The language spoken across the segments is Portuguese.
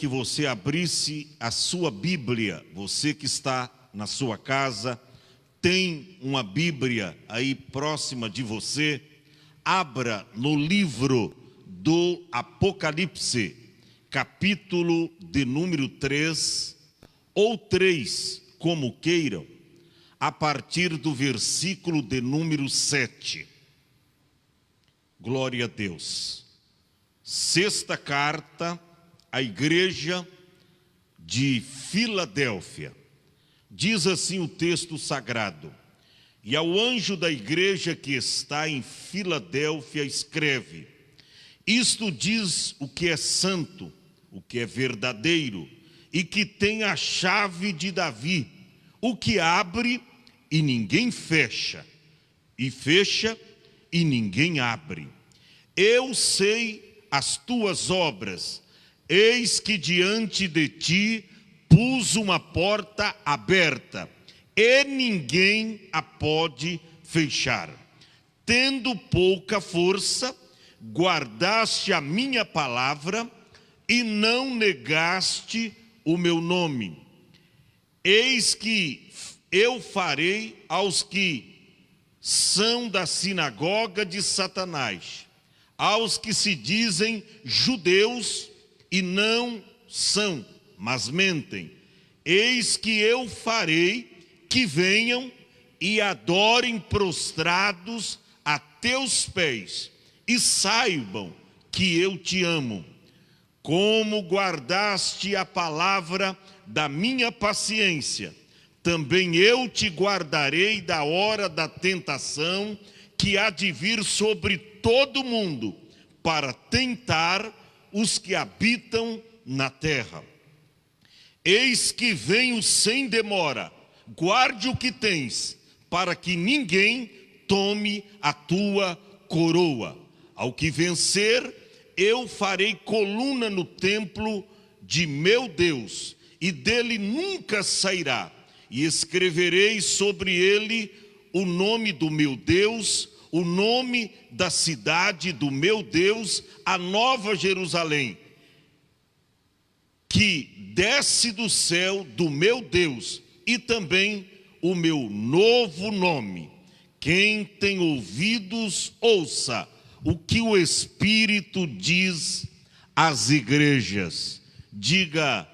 que você abrisse a sua Bíblia. Você que está na sua casa, tem uma Bíblia aí próxima de você, abra no livro do Apocalipse, capítulo de número 3, ou 3, como queiram, a partir do versículo de número 7. Glória a Deus. Sexta carta à igreja de Filadélfia. Diz assim o texto sagrado: e ao anjo da igreja que está em Filadélfia escreve: isto diz o que é santo, o que é verdadeiro, e que tem a chave de Davi, o que abre e ninguém fecha, e fecha e ninguém abre. Eu sei as tuas obras, eis que diante de ti pus uma porta aberta, e ninguém a pode fechar. Tendo pouca força, guardaste a minha palavra, e não negaste o meu nome. Eis que eu farei aos que são da sinagoga de Satanás, aos que se dizem judeus e não são, mas mentem. Eis que eu farei que venham e adorem prostrados a teus pés, e saibam que eu te amo. Como guardaste a palavra da minha paciência, também eu te guardarei da hora da tentação que há de vir sobre todo mundo, para tentar os que habitam na terra. Eis que venho sem demora, guarde o que tens, para que ninguém tome a tua coroa. Ao que vencer, eu farei coluna no templo de meu Deus, e dele nunca sairá, e escreverei sobre ele o nome do meu Deus, o nome da cidade do meu Deus, a nova Jerusalém, que desce do céu do meu Deus, e também o meu novo nome. Quem tem ouvidos, ouça o que o Espírito diz às igrejas. Diga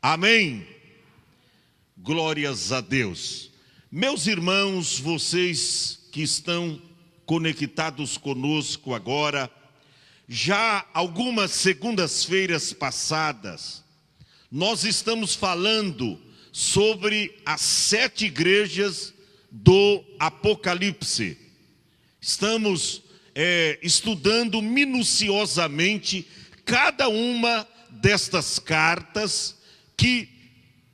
amém. Glórias a Deus. Meus irmãos, vocês que estão conectados conosco agora, já algumas segundas-feiras passadas, nós estamos falando sobre as 7 igrejas do Apocalipse. Estamos estudando minuciosamente cada uma destas cartas que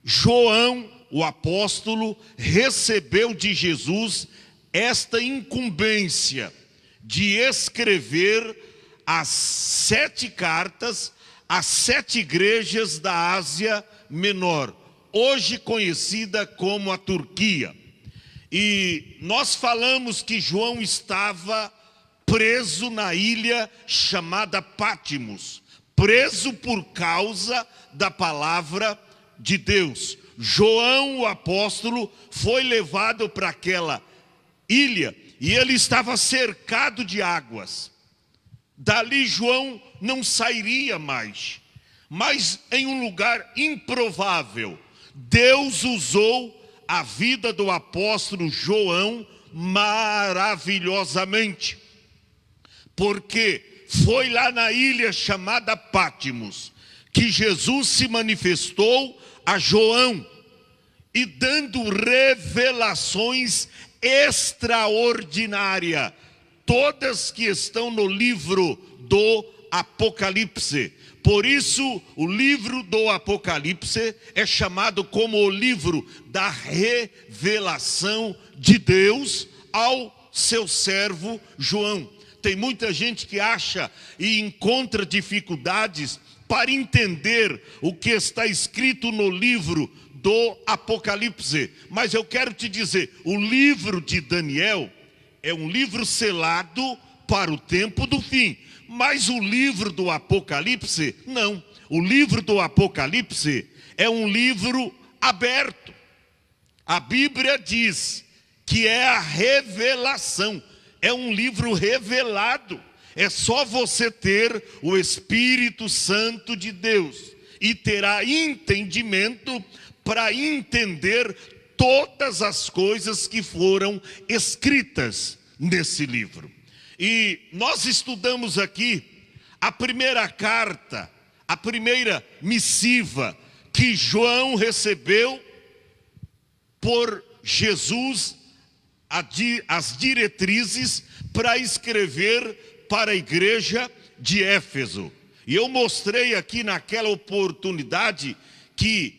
João, o apóstolo, recebeu de Jesus esta incumbência de escrever as 7 cartas às 7 igrejas da Ásia Menor, hoje conhecida como a Turquia. E nós falamos que João estava preso na ilha chamada Pátimos, preso por causa da palavra de Deus. João, o apóstolo, foi levado para aquela ilha e ele estava cercado de águas. Dali João não sairia mais, mas em um lugar improvável, Deus usou a vida do apóstolo João maravilhosamente, porque foi lá na ilha chamada Pátimos que Jesus se manifestou a João e dando revelações extraordinárias, todas que estão no livro do Apocalipse. Por isso, o livro do Apocalipse é chamado como o livro da revelação de Deus ao seu servo João. Tem muita gente que acha e encontra dificuldades para entender o que está escrito no livro do Apocalipse. Mas eu quero te dizer, o livro de Daniel é um livro selado para o tempo do fim. Mas o livro do Apocalipse, não. O livro do Apocalipse é um livro aberto. A Bíblia diz que é a revelação, é um livro revelado. É só você ter o Espírito Santo de Deus e terá entendimento para entender todas as coisas que foram escritas nesse livro. E nós estudamos aqui a primeira carta, a primeira missiva que João recebeu por Jesus, as diretrizes para escrever para a igreja de Éfeso. E eu mostrei aqui naquela oportunidade que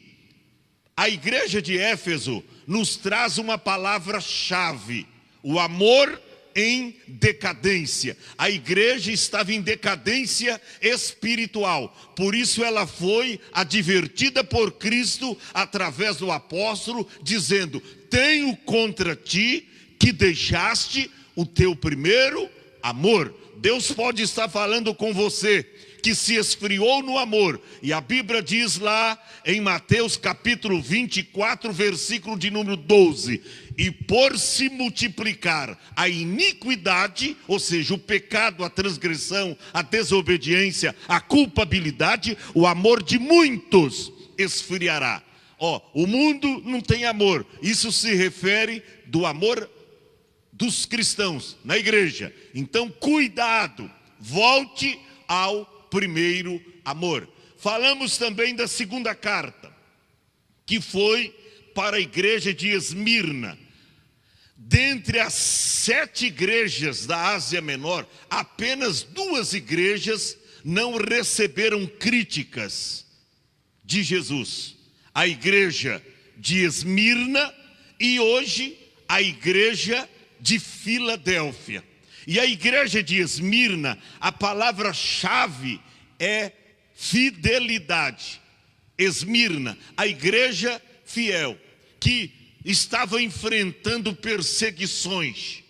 a igreja de Éfeso nos traz uma palavra-chave: o amor em decadência. A igreja estava em decadência espiritual, por isso ela foi advertida por Cristo através do apóstolo, dizendo: tenho contra ti que deixaste o teu primeiro amor. Deus pode estar falando com você que se esfriou no amor, e a Bíblia diz lá em Mateus capítulo 24, versículo de número 12: e por se multiplicar a iniquidade, ou seja, o pecado, a transgressão, a desobediência, a culpabilidade, o amor de muitos esfriará. O mundo não tem amor, isso se refere do amor dos cristãos na igreja. Então cuidado, volte ao primeiro amor. Falamos também da segunda carta, que foi para a igreja de Esmirna. Dentre as 7 igrejas da Ásia Menor, apenas 2 igrejas não receberam críticas de Jesus: a igreja de Esmirna e hoje a igreja de Filadélfia. E a igreja de Esmirna, a palavra-chave é fidelidade. Esmirna, a igreja fiel, que estava enfrentando perseguições,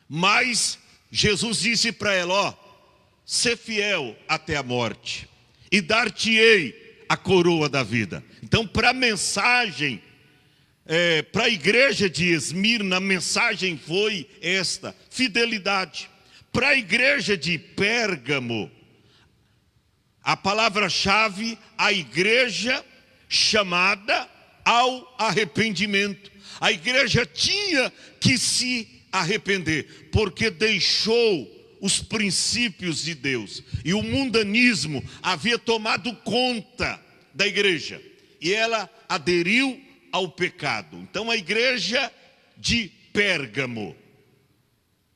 mas Jesus disse para ela: sê fiel até a morte, e dar-te-ei a coroa da vida. Então, para a mensagem, para a igreja de Esmirna, a mensagem foi esta: fidelidade. Para a igreja de Pérgamo, a palavra-chave, a igreja chamada ao arrependimento. A igreja tinha que se arrepender, porque deixou os princípios de Deus, e o mundanismo havia tomado conta da igreja, e ela aderiu ao pecado. Então a igreja de Pérgamo,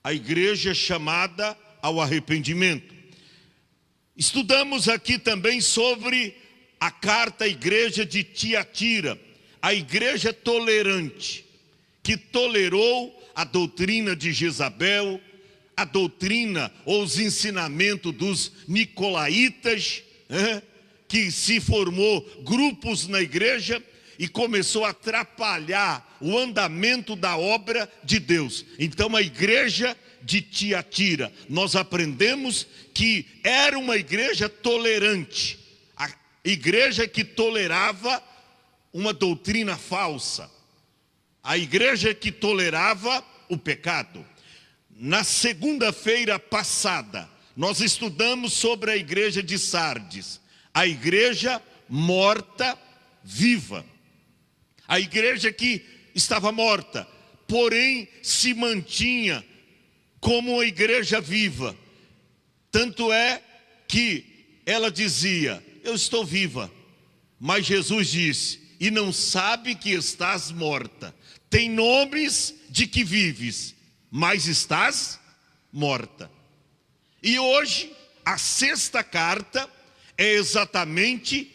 a igreja chamada ao arrependimento. Estudamos aqui também sobre a carta à igreja de Tiatira, a igreja tolerante, que tolerou a doutrina de Jezabel, a doutrina ou os ensinamentos dos nicolaítas, que se formou grupos na igreja e começou a atrapalhar o andamento da obra de Deus. Então a igreja de Tiatira, nós aprendemos que era uma igreja tolerante, a igreja que tolerava uma doutrina falsa, a igreja que tolerava o pecado. Na segunda-feira passada, nós estudamos sobre a igreja de Sardes, a igreja morta viva. A igreja que estava morta, porém se mantinha como uma igreja viva. Tanto é que ela dizia: eu estou viva. Mas Jesus disse: e não sabe que estás morta. Tem nomes de que vives, mas estás morta. E hoje, a sexta carta é exatamente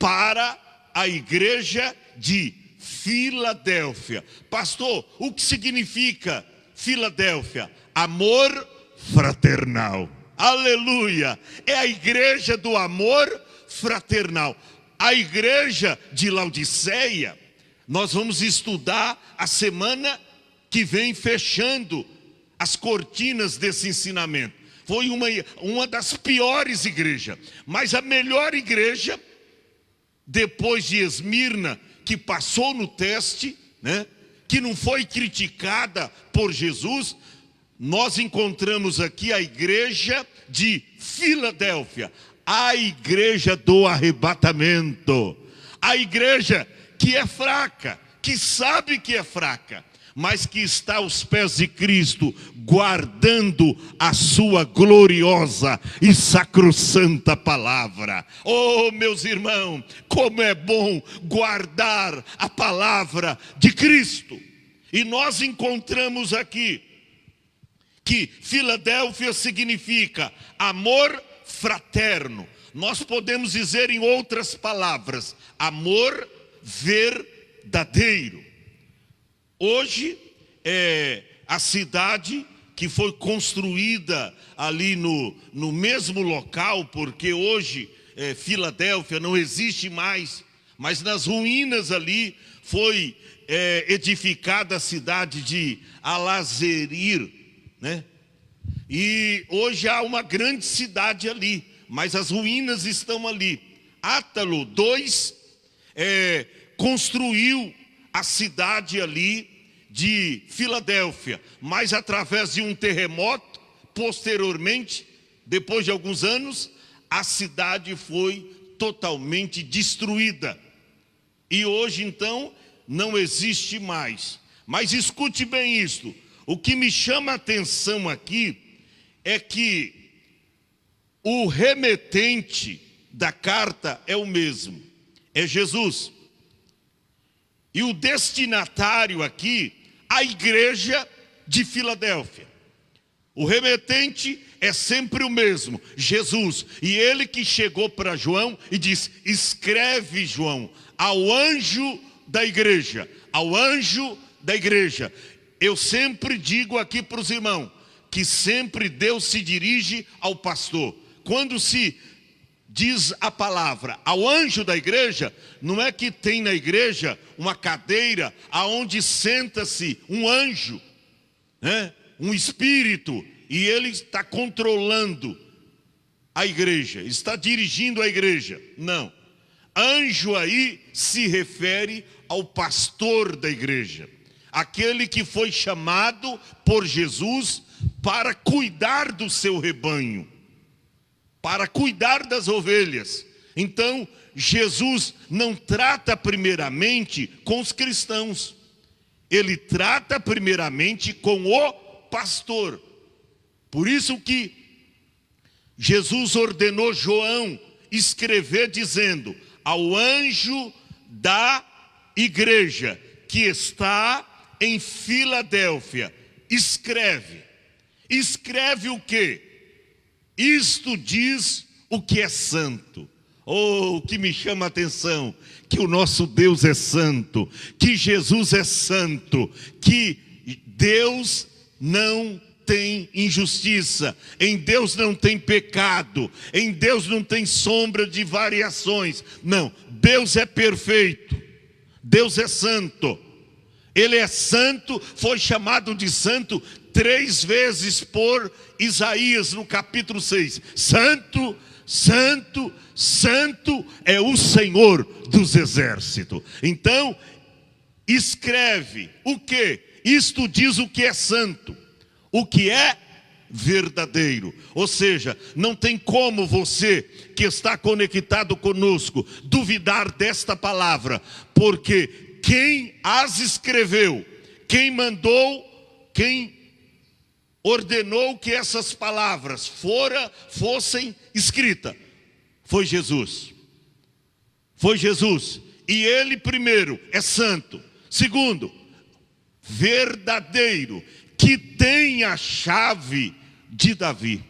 para a igreja de Filadélfia. Pastor, o que significa Filadélfia? Amor fraternal. Aleluia! É a igreja do amor fraternal. A igreja de Laodiceia, nós vamos estudar a semana que vem, fechando as cortinas desse ensinamento. foi uma das piores igrejas. Mas a melhor igreja, depois de Esmirna, que passou no teste, né, que não foi criticada por Jesus, nós encontramos aqui a igreja de Filadélfia, a igreja do arrebatamento, a igreja que é fraca, que sabe que é fraca, mas que está aos pés de Cristo, guardando a sua gloriosa e sacrossanta palavra. Oh, meus irmãos, como é bom guardar a palavra de Cristo. E nós encontramos aqui que Filadélfia significa amor fraterno. Nós podemos dizer em outras palavras, amor verdadeiro. Hoje é a cidade que foi construída ali no mesmo local, porque hoje Filadélfia não existe mais, mas nas ruínas ali foi edificada a cidade de Alazerir, né? E hoje há uma grande cidade ali, mas as ruínas estão ali. Átalo II construiu a cidade ali de Filadélfia, mas através de um terremoto, posteriormente, depois de alguns anos, a cidade foi totalmente destruída. E hoje então não existe mais. Mas escute bem isto, o que me chama a atenção aqui é que o remetente da carta é o mesmo, é Jesus. E o destinatário aqui, a igreja de Filadélfia. O remetente é sempre o mesmo, Jesus. E ele que chegou para João e disse: escreve, João, ao anjo da igreja, ao anjo da igreja. Eu sempre digo aqui para os irmãos, que sempre Deus se dirige ao pastor. Quando se diz a palavra ao anjo da igreja, não é que tem na igreja uma cadeira aonde senta-se um anjo, né? Um espírito, e ele está controlando a igreja, está dirigindo a igreja. Não, anjo aí se refere ao pastor da igreja, aquele que foi chamado por Jesus para cuidar do seu rebanho, para cuidar das ovelhas. Então, Jesus não trata primeiramente com os cristãos. Ele trata primeiramente com o pastor. Por isso que Jesus ordenou João escrever dizendo: ao anjo da igreja que está em Filadélfia, escreve. Escreve o quê? Isto diz o que é santo. Oh, o que me chama a atenção, que o nosso Deus é santo, que Jesus é santo, que Deus não tem injustiça, em Deus não tem pecado, em Deus não tem sombra de variações. Não, Deus é perfeito, Deus é santo. Ele é santo, foi chamado de santo 3 vezes por Isaías no capítulo 6. Santo, santo, santo é o Senhor dos exércitos. Então, escreve o que? Isto diz o que é santo, o que é verdadeiro. Ou seja, não tem como você que está conectado conosco duvidar desta palavra, porque quem as escreveu, quem mandou, quem ordenou que essas palavras fossem escritas, foi Jesus. Foi Jesus. E ele, primeiro, é santo. Segundo, verdadeiro, que tem a chave de Davi.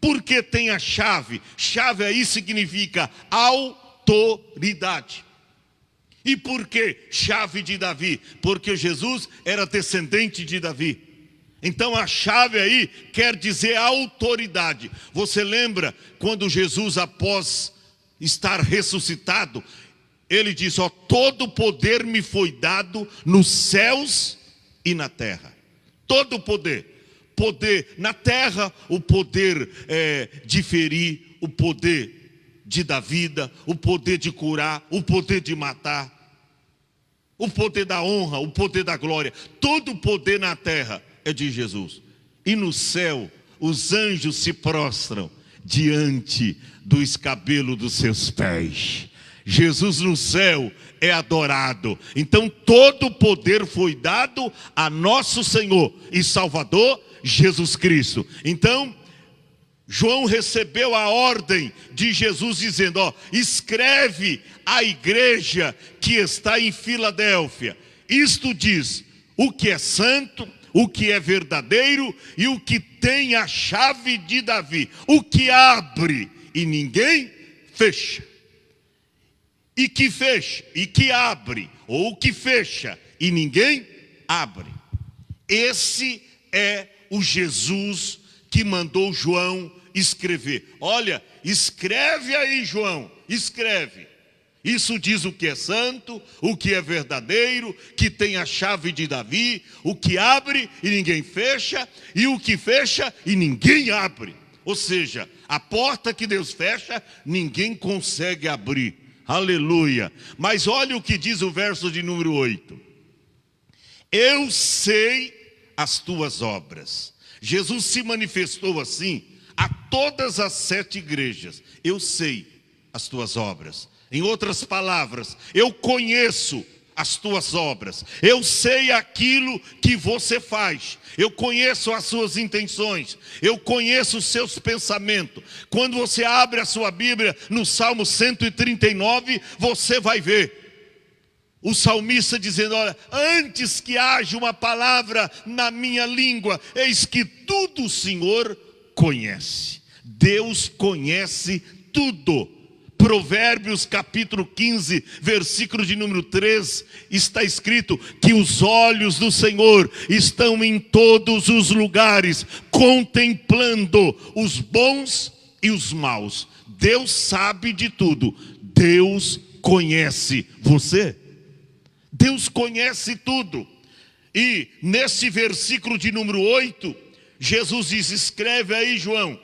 Por que tem a chave? Chave aí significa autoridade. E por que chave de Davi? Porque Jesus era descendente de Davi. Então a chave aí quer dizer autoridade. Você lembra quando Jesus, após estar ressuscitado, ele disse: ó, todo poder me foi dado nos céus e na terra. Todo poder. poder na terra, o poder de ferir, o poder de dar vida, o poder de curar, o poder de matar, o poder da honra, o poder da glória. Todo o poder na terra é de Jesus. E no céu, os anjos se prostram diante do escabelo dos seus pés. Jesus no céu é adorado. Então todo o poder foi dado a nosso Senhor e Salvador Jesus Cristo. Então João recebeu a ordem de Jesus dizendo, escreve à igreja que está em Filadélfia. Isto diz o que é santo, o que é verdadeiro e o que tem a chave de Davi, o que abre e ninguém fecha, e que fecha e que abre, ou que fecha e ninguém abre. Esse é o Jesus que mandou João escrever. Olha, escreve aí, João, escreve. Isso diz o que é santo, o que é verdadeiro, que tem a chave de Davi, o que abre e ninguém fecha, e o que fecha e ninguém abre. Ou seja, a porta que Deus fecha, ninguém consegue abrir. Aleluia. Mas olha o que diz o verso de número 8. Eu sei as tuas obras. Jesus se manifestou assim a todas as 7 igrejas. Eu sei as tuas obras. Em outras palavras, eu conheço as tuas obras, eu sei aquilo que você faz, eu conheço as suas intenções, eu conheço os seus pensamentos. Quando você abre a sua Bíblia no Salmo 139, você vai ver o salmista dizendo, olha, antes que haja uma palavra na minha língua, eis que tudo o Senhor conhece. Deus conhece tudo. Provérbios capítulo 15, versículo de número 3, está escrito que os olhos do Senhor estão em todos os lugares, contemplando os bons e os maus. Deus sabe de tudo. Deus conhece você. Deus conhece tudo. E nesse versículo de número 8, Jesus diz, escreve aí, João,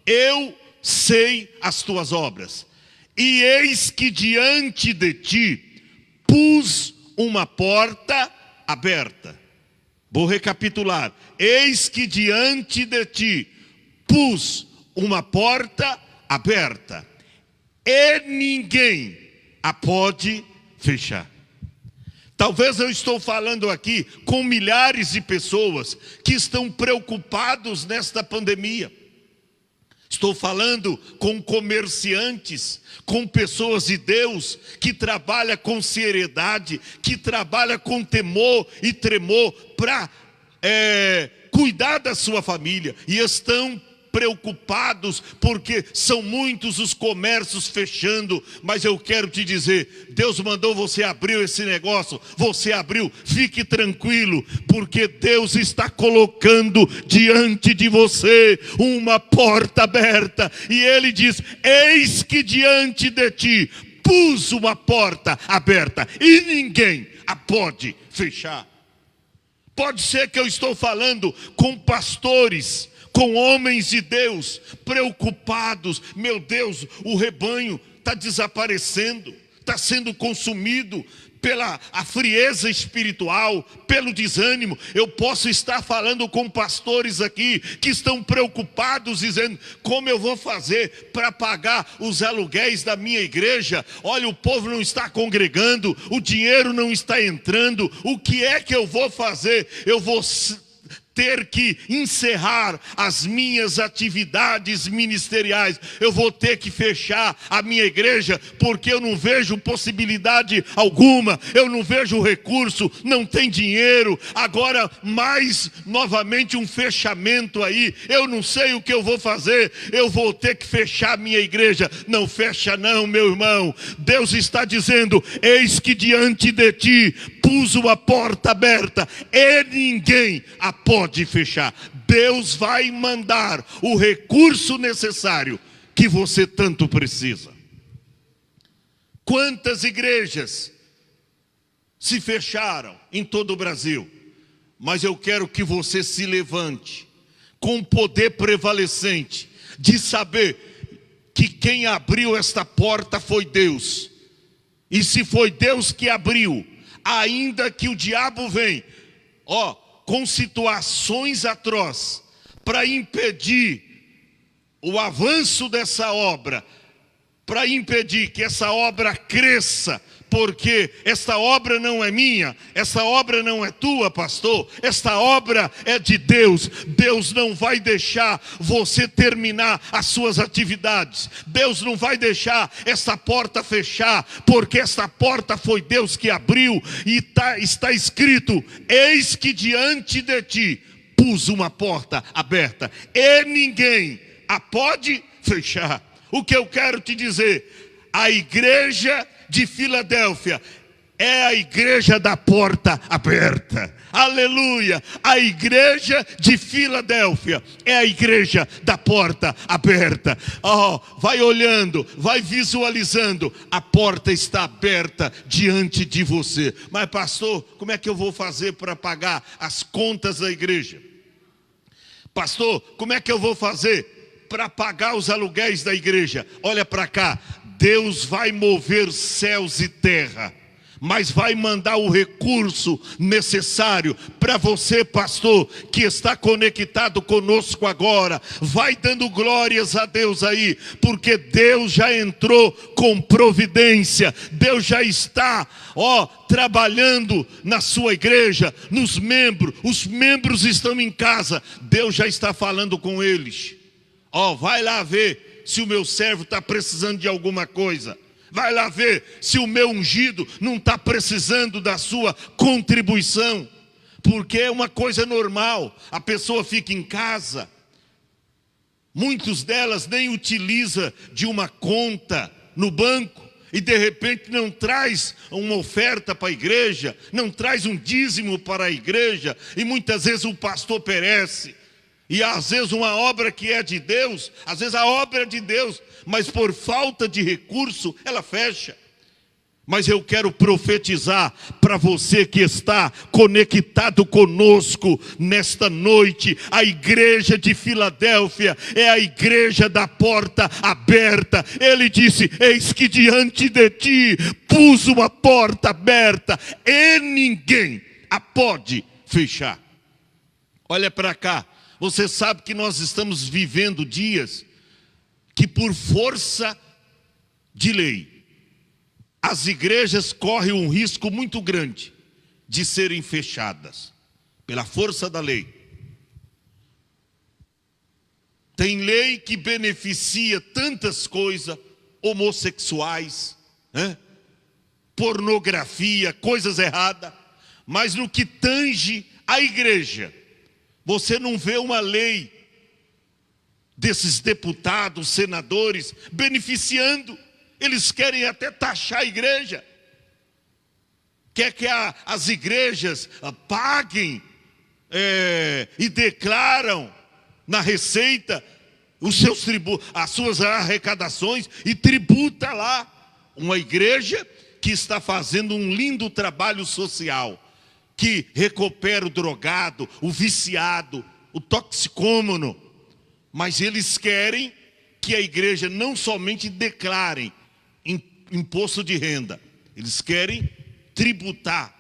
eu sei as tuas obras. E eis que diante de ti pus uma porta aberta. Vou recapitular. Eis que diante de ti pus uma porta aberta, e ninguém a pode fechar. Talvez eu estou falando aqui com milhares de pessoas que estão preocupados nesta pandemia. Estou falando com comerciantes, com pessoas de Deus, que trabalham com seriedade, que trabalham com temor e tremor para cuidar da sua família. E estão preocupados porque são muitos os comércios fechando. Mas eu quero te dizer, Deus mandou você abrir esse negócio, você abriu, fique tranquilo, porque Deus está colocando diante de você uma porta aberta, e Ele diz, eis que diante de ti pus uma porta aberta, e ninguém a pode fechar. Pode ser que eu estou falando com pastores, com homens de Deus, preocupados. Meu Deus, o rebanho está desaparecendo, está sendo consumido pela a frieza espiritual, pelo desânimo. Eu posso estar falando com pastores aqui que estão preocupados, dizendo, como eu vou fazer para pagar os aluguéis da minha igreja? Olha, o povo não está congregando, o dinheiro não está entrando, o que é que eu vou fazer? Eu vou ter que encerrar as minhas atividades ministeriais, eu vou ter que fechar a minha igreja, porque eu não vejo possibilidade alguma, eu não vejo recurso, não tem dinheiro. Agora mais novamente um fechamento aí, eu não sei o que eu vou fazer, eu vou ter que fechar a minha igreja. Não fecha não, meu irmão. Deus está dizendo, eis que diante de ti pus uma porta aberta, e ninguém a pode fechar. Deus vai mandar o recurso necessário que você tanto precisa. Quantas igrejas se fecharam em todo o Brasil? Mas eu quero que você se levante, com poder prevalecente, de saber que quem abriu esta porta foi Deus. E se foi Deus que abriu, ainda que o diabo vem, com situações atrozes, para impedir o avanço dessa obra, para impedir que essa obra cresça, porque esta obra não é minha, essa obra não é tua, pastor, esta obra é de Deus. Deus não vai deixar você terminar as suas atividades, Deus não vai deixar essa porta fechar, porque esta porta foi Deus que abriu, e está escrito: eis que diante de ti pus uma porta aberta, e ninguém a pode fechar. O que eu quero te dizer, a igreja de Filadélfia é a igreja da porta aberta. Aleluia! A igreja de Filadélfia é a igreja da porta aberta. Vai olhando, vai visualizando, a porta está aberta diante de você. Mas pastor, como é que eu vou fazer para pagar as contas da igreja? Pastor, como é que eu vou fazer para pagar os aluguéis da igreja? Olha para cá, Deus vai mover céus e terra, mas vai mandar o recurso necessário para você, pastor, que está conectado conosco agora. Vai dando glórias a Deus aí, porque Deus já entrou com providência. Deus já está, trabalhando na sua igreja, nos membros. Os membros estão em casa, Deus já está falando com eles. Vai lá ver se o meu servo está precisando de alguma coisa. Vai lá ver se o meu ungido não está precisando da sua contribuição. Porque é uma coisa normal, a pessoa fica em casa, muitos delas nem utiliza de uma conta no banco, e de repente não traz uma oferta para a igreja, não traz um dízimo para a igreja, e muitas vezes o pastor perece. E às vezes uma obra que é de Deus, às vezes a obra é de Deus, mas por falta de recurso, ela fecha. Mas eu quero profetizar para você que está conectado conosco nesta noite. A igreja de Filadélfia é a igreja da porta aberta. Ele disse: eis que diante de ti pus uma porta aberta, e ninguém a pode fechar. Olha para cá. Você sabe que nós estamos vivendo dias que, por força de lei, as igrejas correm um risco muito grande de serem fechadas, pela força da lei. Tem lei que beneficia tantas coisas, homossexuais, pornografia, coisas erradas, mas no que tange a igreja, você não vê uma lei desses deputados, senadores, beneficiando. Eles querem até taxar a igreja. Quer que as igrejas paguem e declaram na receita as suas arrecadações e tributa lá. Uma igreja que está fazendo um lindo trabalho social, que recupera o drogado, o viciado, o toxicômano. Mas eles querem que a igreja não somente declare imposto de renda, eles querem tributar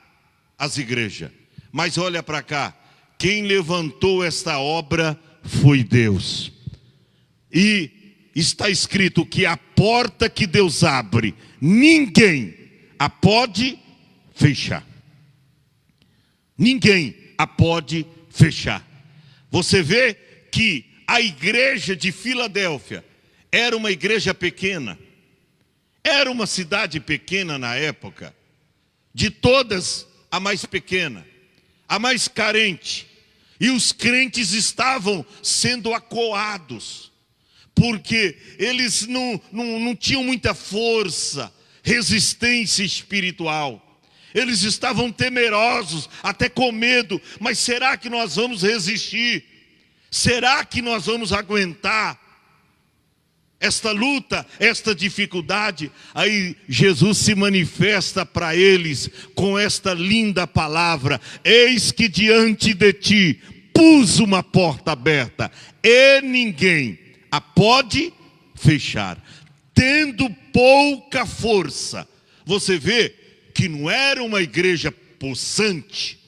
as igrejas. Mas olha para cá, quem levantou esta obra foi Deus. E está escrito que a porta que Deus abre, ninguém a pode fechar. Ninguém a pode fechar. Você vê que a igreja de Filadélfia era uma igreja pequena. Era uma cidade pequena na época. De todas, a mais pequena, a mais carente. E os crentes estavam sendo acuados, porque eles não tinham muita força, resistência espiritual. Eles estavam temerosos, até com medo. Mas será que nós vamos resistir? Será que nós vamos aguentar esta luta, esta dificuldade? Aí Jesus se manifesta para eles com esta linda palavra: eis que diante de ti pus uma porta aberta, e ninguém a pode fechar, tendo pouca força. Você vê que não era uma igreja possante,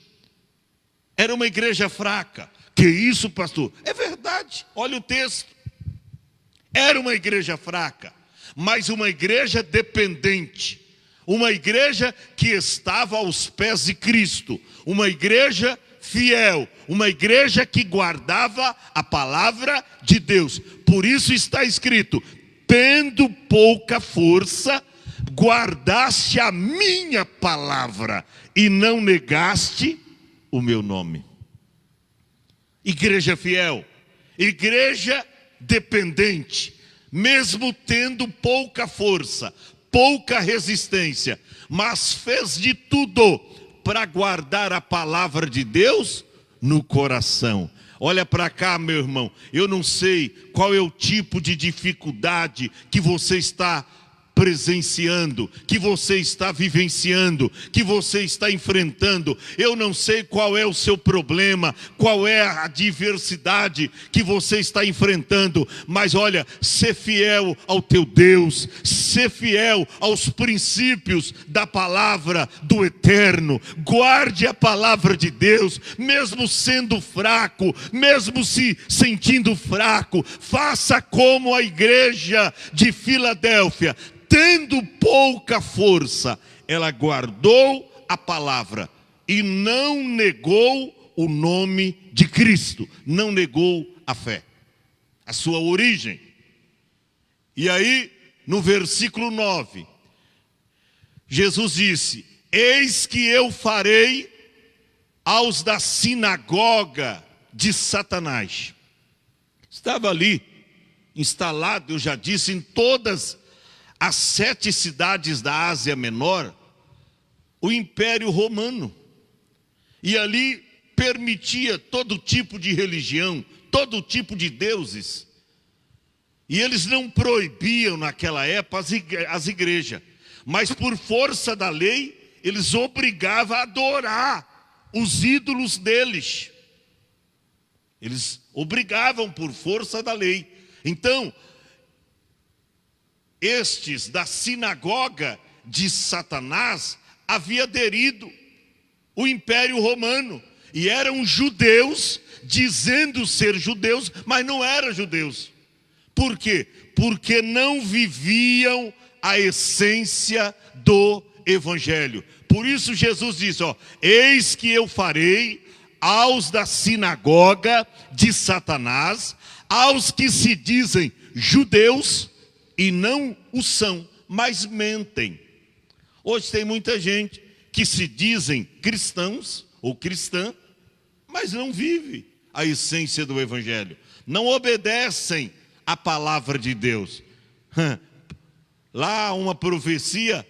era uma igreja fraca. Que isso, pastor? É verdade, olha o texto. Era uma igreja fraca, mas uma igreja dependente, uma igreja que estava aos pés de Cristo, uma igreja fiel, uma igreja que guardava a palavra de Deus. Por isso está escrito: tendo pouca força, guardaste a minha palavra e não negaste o meu nome. Igreja fiel, igreja dependente, mesmo tendo pouca força, pouca resistência, mas fez de tudo para guardar a palavra de Deus no coração. Olha para cá, meu irmão, eu não sei qual é o tipo de dificuldade que você está presenciando, que você está vivenciando, que você está enfrentando. Eu não sei qual é o seu problema, qual é a adversidade que você está enfrentando, mas olha, ser fiel ao teu Deus, ser fiel aos princípios da palavra do eterno. Guarde a palavra de Deus, mesmo sendo fraco, mesmo se sentindo fraco. Faça como a igreja de Filadélfia. Tendo pouca força, ela guardou a palavra e não negou o nome de Cristo, não negou a fé, a sua origem. E aí, no versículo 9, Jesus disse: eis que eu farei aos da sinagoga de Satanás. Estava ali instalado, eu já disse, em todas as 7 cidades da Ásia Menor, o Império Romano. E ali permitia todo tipo de religião, todo tipo de deuses. E eles não proibiam naquela época as igrejas, mas por força da lei, eles obrigavam a adorar os ídolos deles. Eles obrigavam por força da lei. Então, estes da sinagoga de Satanás havia aderido o Império Romano, e eram judeus, dizendo ser judeus, mas não eram judeus. Por quê? Porque não viviam a essência do Evangelho. Por isso Jesus disse, eis que eu farei aos da sinagoga de Satanás, aos que se dizem judeus, e não o são, mas mentem. Hoje tem muita gente que se dizem cristãos ou cristã, mas não vive a essência do Evangelho. Não obedecem a palavra de Deus. Lá uma profecia,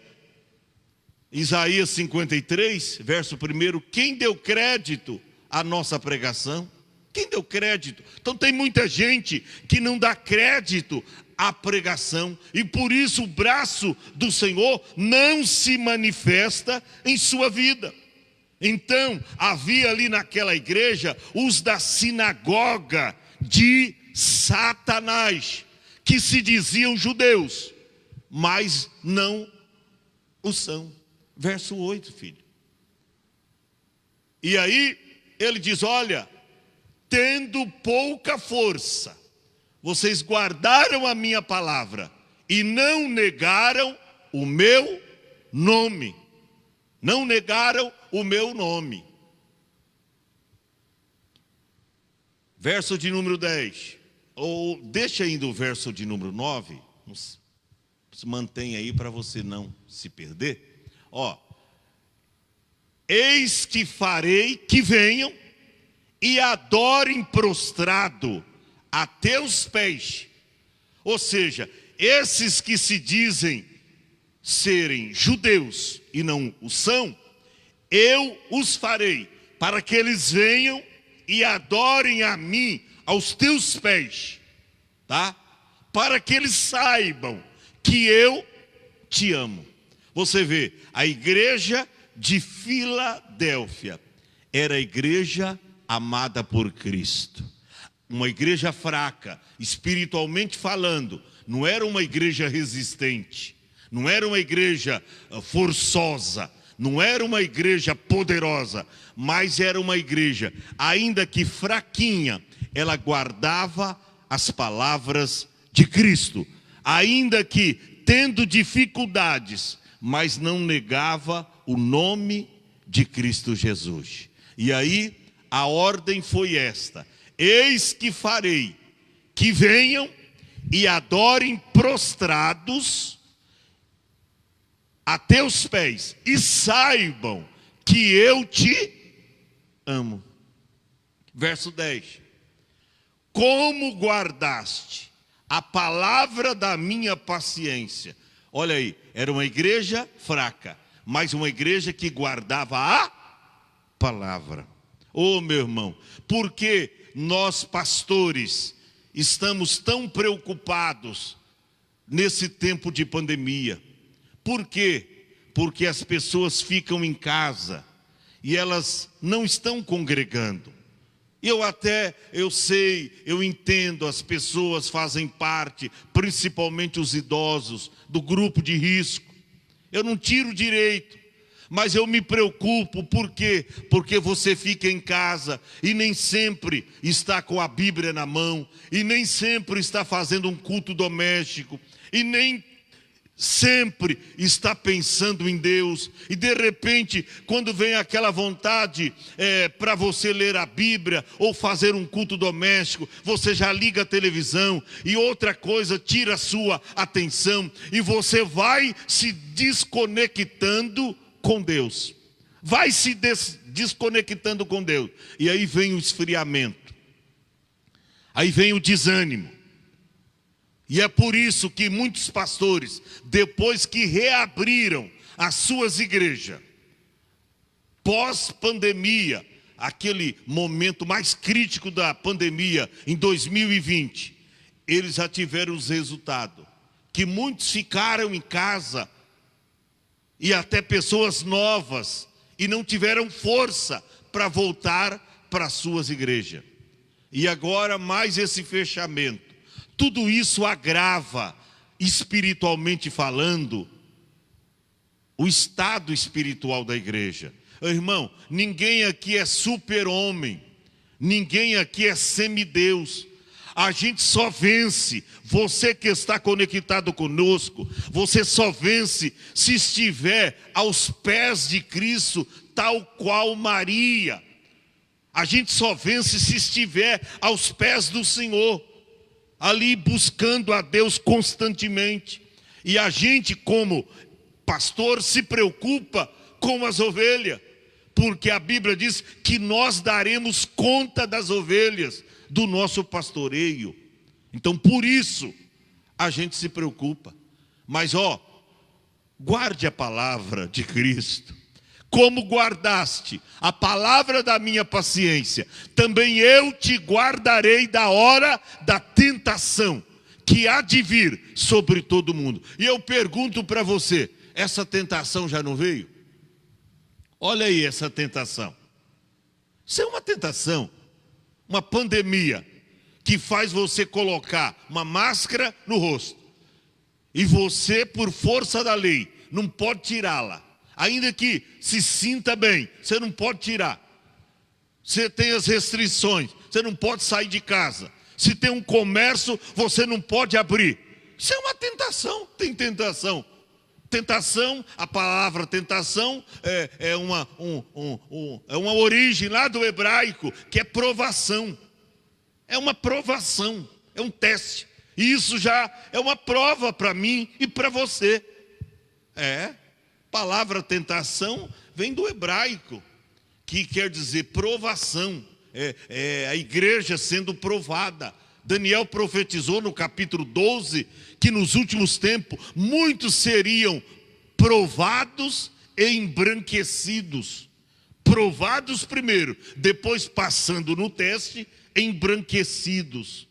Isaías 53, verso 1, quem deu crédito à nossa pregação? Quem deu crédito? Então tem muita gente que não dá crédito a pregação, e por isso o braço do Senhor não se manifesta em sua vida. Então havia ali naquela igreja os da sinagoga de Satanás, que se diziam judeus, mas não o são. Verso 8, filho. E aí ele diz, olha, tendo pouca força, vocês guardaram a minha palavra e não negaram o meu nome. Não negaram o meu nome. Verso de número 10. Ou deixa ainda o verso de número 9. Se mantém aí para você não se perder. Eis que farei que venham e adorem prostrado a teus pés. Ou seja, esses que se dizem serem judeus e não o são, eu os farei para que eles venham e adorem a mim aos teus pés, tá? Para que eles saibam que eu te amo. Você vê, a igreja de Filadélfia era a igreja amada por Cristo. Uma igreja fraca, espiritualmente falando, não era uma igreja resistente, não era uma igreja forçosa, não era uma igreja poderosa, mas era uma igreja, ainda que fraquinha, ela guardava as palavras de Cristo, ainda que tendo dificuldades, mas não negava o nome de Cristo Jesus. E aí a ordem foi esta: eis que farei que venham e adorem prostrados a teus pés, e saibam que eu te amo. Verso 10. Como guardaste a palavra da minha paciência. Olha aí, era uma igreja fraca, mas uma igreja que guardava a palavra. Oh, meu irmão, por que nós pastores estamos tão preocupados nesse tempo de pandemia? Por quê? Porque as pessoas ficam em casa e elas não estão congregando. Eu sei, eu entendo, as pessoas fazem parte, principalmente os idosos, do grupo de risco. Eu não tiro direito, mas eu me preocupo, por quê? Porque você fica em casa e nem sempre está com a Bíblia na mão, e nem sempre está fazendo um culto doméstico, e nem sempre está pensando em Deus, e de repente, quando vem aquela vontade para você ler a Bíblia, ou fazer um culto doméstico, você já liga a televisão, e outra coisa tira a sua atenção, e você vai se desconectando com Deus, vai se desconectando com Deus, e aí vem o esfriamento, aí vem o desânimo. E é por isso que muitos pastores, depois que reabriram as suas igrejas, pós-pandemia, aquele momento mais crítico da pandemia, em 2020, eles já tiveram os resultados, que muitos ficaram em casa, e até pessoas novas, e não tiveram força para voltar para as suas igrejas. E agora mais esse fechamento. Tudo isso agrava, espiritualmente falando, o estado espiritual da igreja. Irmão, ninguém aqui é super-homem, ninguém aqui é semideus. A gente só vence, você que está conectado conosco, você só vence se estiver aos pés de Cristo, tal qual Maria. A gente só vence se estiver aos pés do Senhor, ali buscando a Deus constantemente. E a gente, como pastor, se preocupa com as ovelhas, porque a Bíblia diz que nós daremos conta das ovelhas do nosso pastoreio. Então por isso a gente se preocupa. Mas guarde a palavra de Cristo. Como guardaste a palavra da minha paciência, também eu te guardarei da hora da tentação, que há de vir sobre todo mundo. E eu pergunto para você, essa tentação já não veio? Olha aí essa tentação. Isso é uma tentação, uma pandemia, que faz você colocar uma máscara no rosto. E você, por força da lei, não pode tirá-la. Ainda que se sinta bem, você não pode tirar. Você tem as restrições, você não pode sair de casa. Se tem um comércio, você não pode abrir. Isso é uma tentação, tem tentação. Tentação, a palavra tentação é uma origem lá do hebraico, que é provação. É uma provação, é um teste. E isso já é uma prova para mim e para você. Palavra tentação vem do hebraico, que quer dizer provação, a igreja sendo provada. Daniel profetizou no capítulo 12, que nos últimos tempos, muitos seriam provados e embranquecidos. Provados primeiro, depois passando no teste, embranquecidos.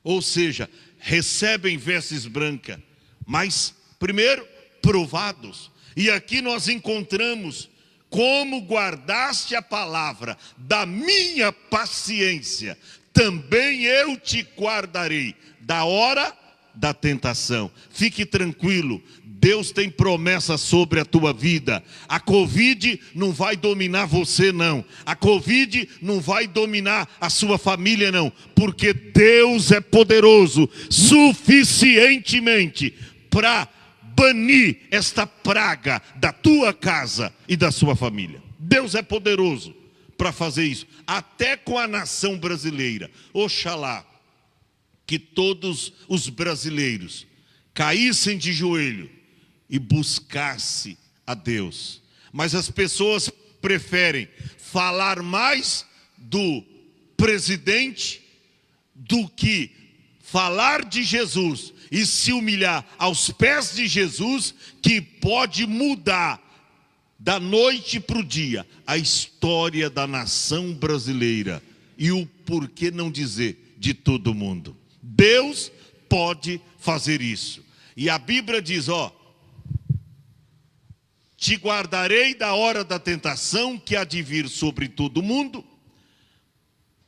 Ou seja, recebem vestes brancas, mas primeiro provados. E aqui nós encontramos como guardaste a palavra da minha paciência, também eu te guardarei da hora da tentação. Fique tranquilo, Deus tem promessa sobre a tua vida. A Covid não vai dominar você, não. A Covid não vai dominar a sua família, não. Porque Deus é poderoso suficientemente para banir esta praga da tua casa e da sua família. Deus é poderoso para fazer isso, até com a nação brasileira. Oxalá que todos os brasileiros caíssem de joelho e buscassem a Deus. Mas as pessoas preferem falar mais do presidente do que falar de Jesus e se humilhar aos pés de Jesus, que pode mudar da noite para o dia a história da nação brasileira e o porquê não dizer de todo mundo. Deus pode fazer isso. E a Bíblia diz, te guardarei da hora da tentação que há de vir sobre todo mundo,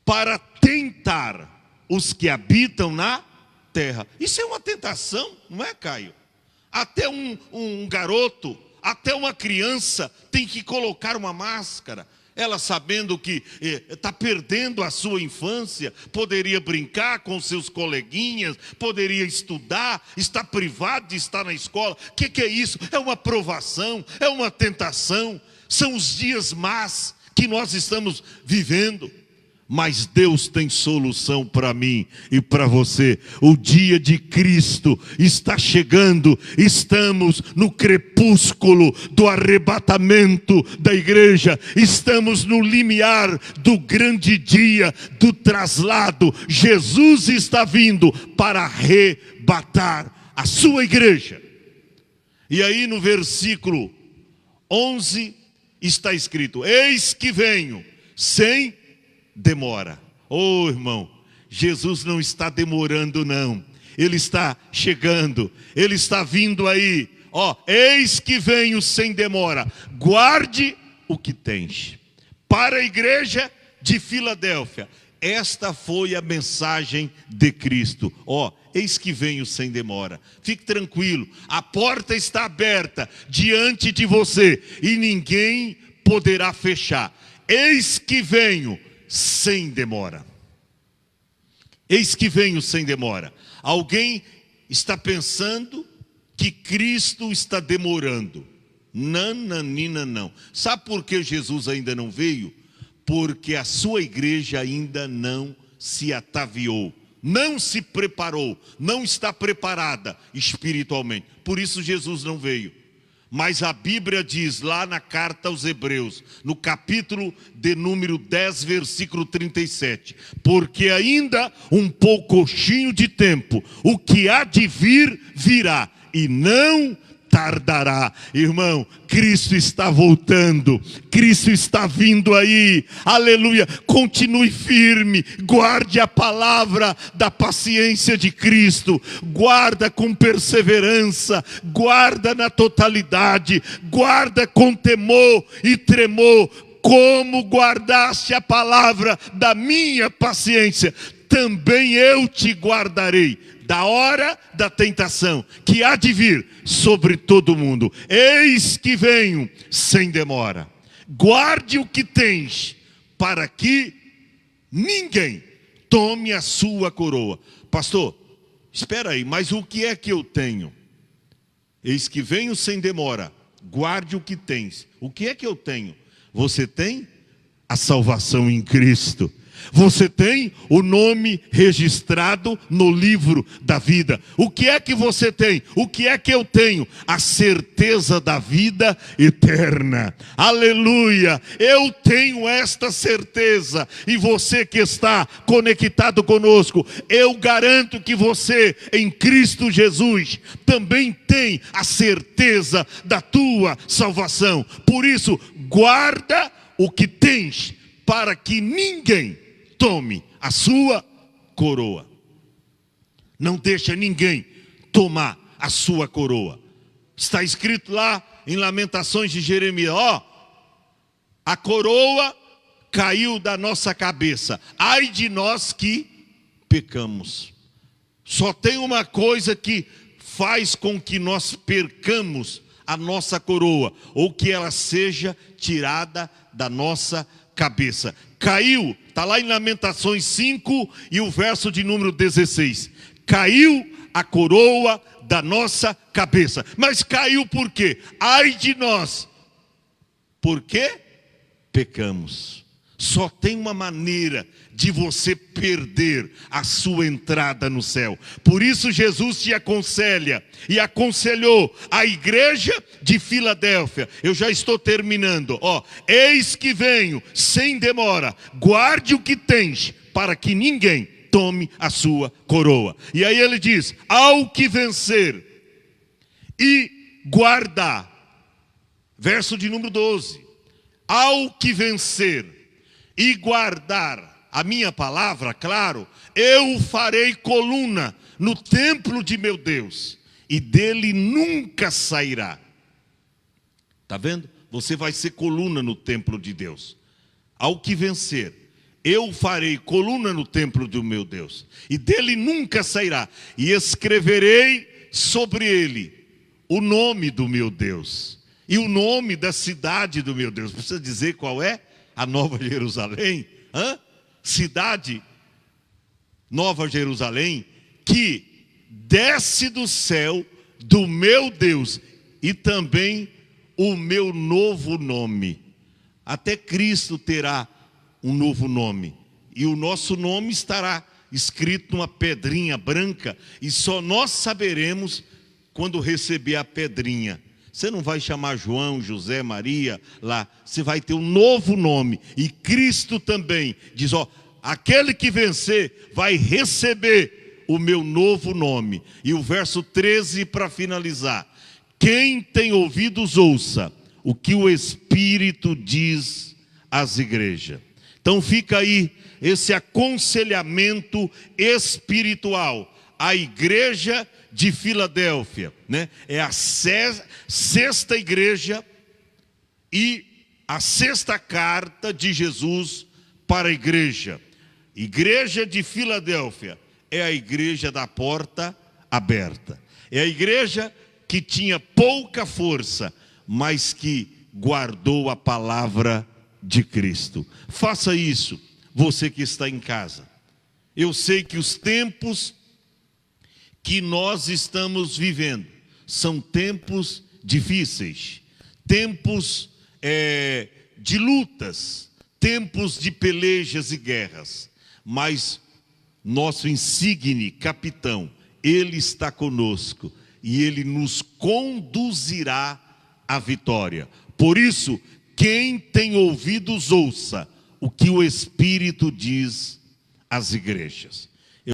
para tentar os que habitam na terra. Isso é uma tentação, não é, Caio? Até um garoto, até uma criança tem que colocar uma máscara. Ela, sabendo que está perdendo a sua infância, poderia brincar com seus coleguinhas, poderia estudar, está privado de estar na escola. O que é isso? É uma provação, é uma tentação. São os dias más que nós estamos vivendo. Mas Deus tem solução para mim e para você. O dia de Cristo está chegando. Estamos no crepúsculo do arrebatamento da igreja. Estamos no limiar do grande dia do traslado. Jesus está vindo para arrebatar a sua igreja. E aí no versículo 11 está escrito: eis que venho sem demora. Irmão, Jesus não está demorando, não. Ele está chegando, Ele está vindo aí. Eis que venho sem demora. Guarde o que tens. Para a igreja de Filadélfia, esta foi a mensagem de Cristo. Eis que venho sem demora. Fique tranquilo, a porta está aberta diante de você e ninguém poderá fechar. Eis que venho sem demora. Eis que venho sem demora. Alguém está pensando que Cristo está demorando. Nananina, não. Sabe por que Jesus ainda não veio? Porque a sua igreja ainda não se ataviou, não se preparou, não está preparada espiritualmente. Por isso Jesus não veio. Mas a Bíblia diz lá na carta aos Hebreus, no capítulo de número 10, versículo 37, porque ainda um pouquinho de tempo, o que há de vir, virá, e não tardará. Irmão, Cristo está voltando, Cristo está vindo aí, aleluia. Continue firme, guarde a palavra da paciência de Cristo, guarda com perseverança, guarda na totalidade, guarda com temor e tremor, como guardaste a palavra da minha paciência, também eu te guardarei da hora da tentação que há de vir sobre todo mundo. Eis que venho sem demora. Guarde o que tens, para que ninguém tome a sua coroa. Pastor, espera aí, mas o que é que eu tenho? Eis que venho sem demora. Guarde o que tens. O que é que eu tenho? Você tem a salvação em Cristo. Você tem o nome registrado no livro da vida. O que é que você tem? O que é que eu tenho? A certeza da vida eterna. Aleluia! Eu tenho esta certeza. E você que está conectado conosco, eu garanto que você em Cristo Jesus também tem a certeza da tua salvação. Por isso, guarda o que tens, para que ninguém tome a sua coroa. Não deixa ninguém tomar a sua coroa. Está escrito lá em Lamentações de Jeremias, a coroa caiu da nossa cabeça. Ai de nós que pecamos. Só tem uma coisa que faz com que nós percamos a nossa coroa, ou que ela seja tirada da nossa cabeça. Caiu, está lá em Lamentações 5 e o verso de número 16. Caiu a coroa da nossa cabeça. Mas caiu por quê? Ai de nós. Por quê? Pecamos. Só tem uma maneira de você perder a sua entrada no céu. Por isso Jesus te aconselha e aconselhou a igreja de Filadélfia. Eu já estou terminando. Eis que venho sem demora. Guarde o que tens, para que ninguém tome a sua coroa. E aí ele diz: ao que vencer e guardar. Verso de número 12. Ao que vencer e guardar a minha palavra, claro, eu farei coluna no templo de meu Deus, e dele nunca sairá. Está vendo? Você vai ser coluna no templo de Deus. Ao que vencer, eu farei coluna no templo do meu Deus, e dele nunca sairá. E escreverei sobre ele o nome do meu Deus, e o nome da cidade do meu Deus. Precisa dizer qual é? A Nova Jerusalém, cidade Nova Jerusalém, que desce do céu do meu Deus, e também o meu novo nome. Até Cristo terá um novo nome, e o nosso nome estará escrito numa pedrinha branca, e só nós saberemos quando receber a pedrinha. Você não vai chamar João, José, Maria lá. Você vai ter um novo nome. E Cristo também diz, aquele que vencer vai receber o meu novo nome. E o verso 13 para finalizar. Quem tem ouvidos ouça o que o Espírito diz às igrejas. Então fica aí esse aconselhamento espiritual à igreja de Filadélfia, né? É a sexta igreja e a sexta carta de Jesus para a igreja. Igreja de Filadélfia é a igreja da porta aberta. É a igreja que tinha pouca força, mas que guardou a palavra de Cristo. Faça isso, você que está em casa. Eu sei que os tempos que nós estamos vivendo são tempos difíceis, tempos de lutas, tempos de pelejas e guerras, mas nosso insigne capitão, ele está conosco e ele nos conduzirá à vitória. Por isso, quem tem ouvidos ouça o que o Espírito diz às igrejas.